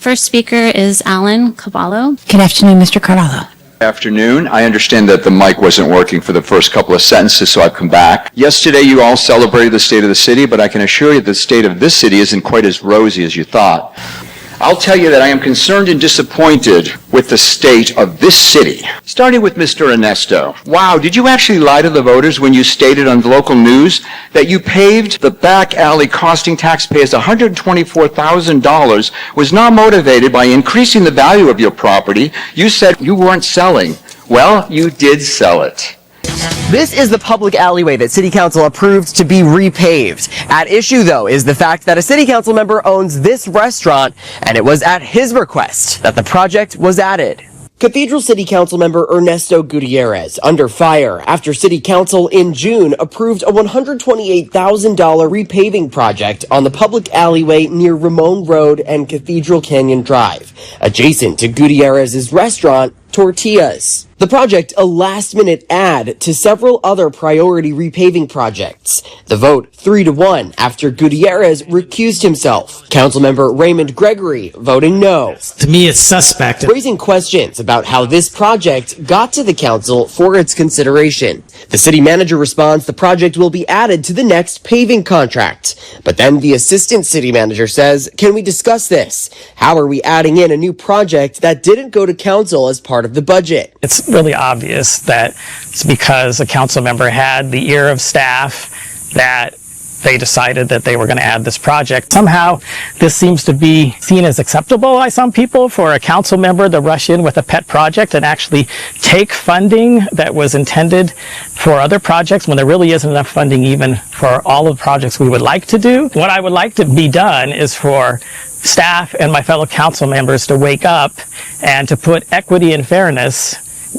First speaker is Alan Cavallo. Good afternoon, Mr. Carvalho. Afternoon. I understand that the mic wasn't working for the first couple of sentences, so I've come back. Yesterday, you all celebrated the state of the city, but I can assure you the state of this city isn't quite as rosy as you thought. I'll tell you that I am concerned and disappointed with the state of this city. Starting with Mr. Ernesto. Wow, did you actually lie to the voters when you stated on the local news that you paved the back alley costing taxpayers $124,000 was not motivated by increasing the value of your property? You said you weren't selling. Well, you did sell it. This is the public alleyway that City Council approved to be repaved. At issue, though, is the fact that a City Council member owns this restaurant, and it was at his request that the project was added. Cathedral City Council member Ernesto Gutierrez under fire after City Council in June approved a $128,000 repaving project on the public alleyway near Ramon Road and Cathedral Canyon Drive, adjacent to Gutierrez's restaurant, Tortillas. The project, a last-minute add to several other priority repaving projects. The vote 3-1 after Gutierrez recused himself. Councilmember Raymond Gregory voting no. To me, it's suspect. Raising questions about how this project got to the council for its consideration. The city manager responds the project will be added to the next paving contract. But then the assistant city manager says, can we discuss this? How are we adding in a new project that didn't go to council as part of the budget? It's really obvious that it's because a council member had the ear of staff that they decided that they were going to add this project. Somehow, this seems to be seen as acceptable by some people for a council member to rush in with a pet project and actually take funding that was intended for other projects when there really isn't enough funding even for all of the projects we would like to do. What I would like to be done is for staff and my fellow council members to wake up and to put equity and fairness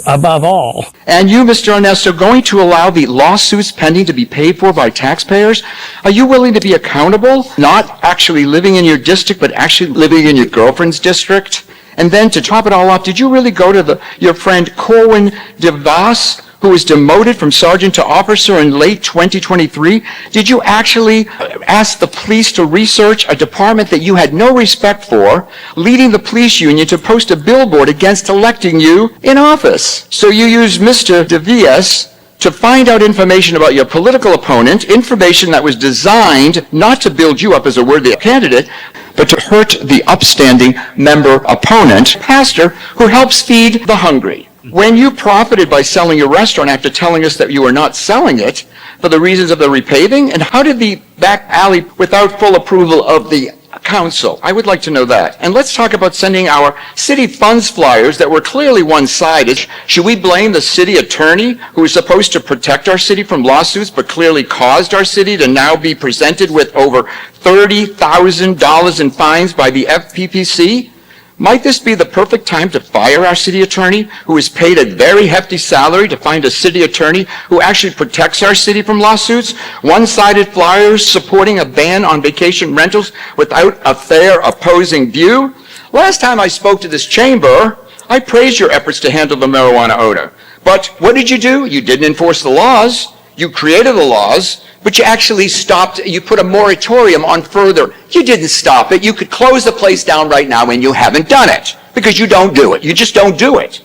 above all. And you, Mr. Ernesto, going to allow the lawsuits pending to be paid for by taxpayers? Are you willing to be accountable? Not actually living in your district, but actually living in your girlfriend's district? And then to top it all off, did you really go to your friend Corwin DeVos, who was demoted from sergeant to officer in late 2023? Did you actually ask the police to research a department that you had no respect for, leading the police union to post a billboard against electing you in office? So you used Mr. DeVos to find out information about your political opponent, information that was designed not to build you up as a worthy candidate, but to hurt the upstanding member opponent, pastor, who helps feed the hungry. When you profited by selling your restaurant after telling us that you were not selling it for the reasons of the repaving, and how did the back alley without full approval of the council? I would like to know that. And let's talk about sending our city funds flyers that were clearly one-sided. Should we blame the city attorney who is supposed to protect our city from lawsuits but clearly caused our city to now be presented with over $30,000 in fines by the FPPC? Might this be the perfect time to fire our city attorney, who is paid a very hefty salary to find a city attorney who actually protects our city from lawsuits? One-sided flyers supporting a ban on vacation rentals without a fair opposing view? Last time I spoke to this chamber, I praised your efforts to handle the marijuana odor. But what did you do? You didn't enforce the laws. You created the laws, but you actually stopped, you put a moratorium on further. You didn't stop it. You could close the place down right now, and you haven't done it because you don't do it. You just don't do it.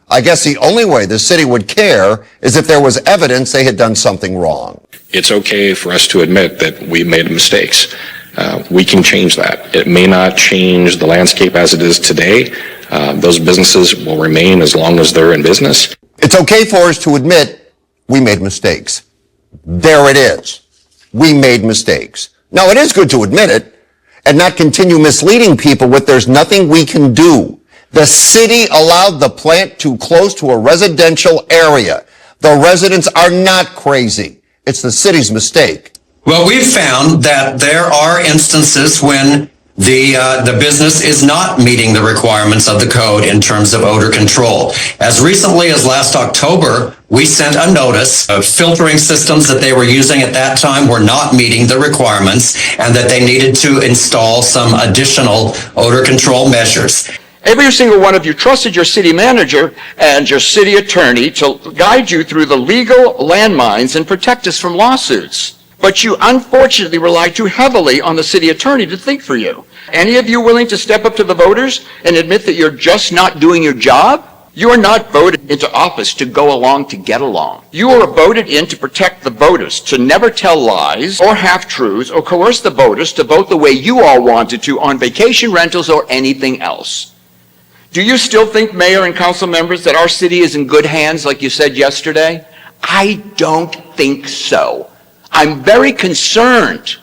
I guess the only way the city would care is if there was evidence they had done something wrong. It's okay for us to admit that we made mistakes. We can change that. It may not change the landscape as it is today. Those businesses will remain as long as they're in business. It's okay for us to admit we made mistakes. There it is. We made mistakes. Now, it is good to admit it and not continue misleading people with there's nothing we can do. The city allowed the plant too close to a residential area. The residents are not crazy. It's the city's mistake. Well, we've found that there are instances when the business is not meeting the requirements of the code in terms of odor control. As recently as last October, we sent a notice of filtering systems that they were using at that time were not meeting the requirements and that they needed to install some additional odor control measures. Every single one of you trusted your city manager and your city attorney to guide you through the legal landmines and protect us from lawsuits. But you unfortunately rely too heavily on the city attorney to think for you. Any of you willing to step up to the voters and admit that you're just not doing your job? You are not voted into office to go along to get along. You are voted in to protect the voters, to never tell lies or half-truths or coerce the voters to vote the way you all wanted to on vacation rentals or anything else. Do you still think, Mayor and council members, that our city is in good hands like you said yesterday? I don't think so. I'm very concerned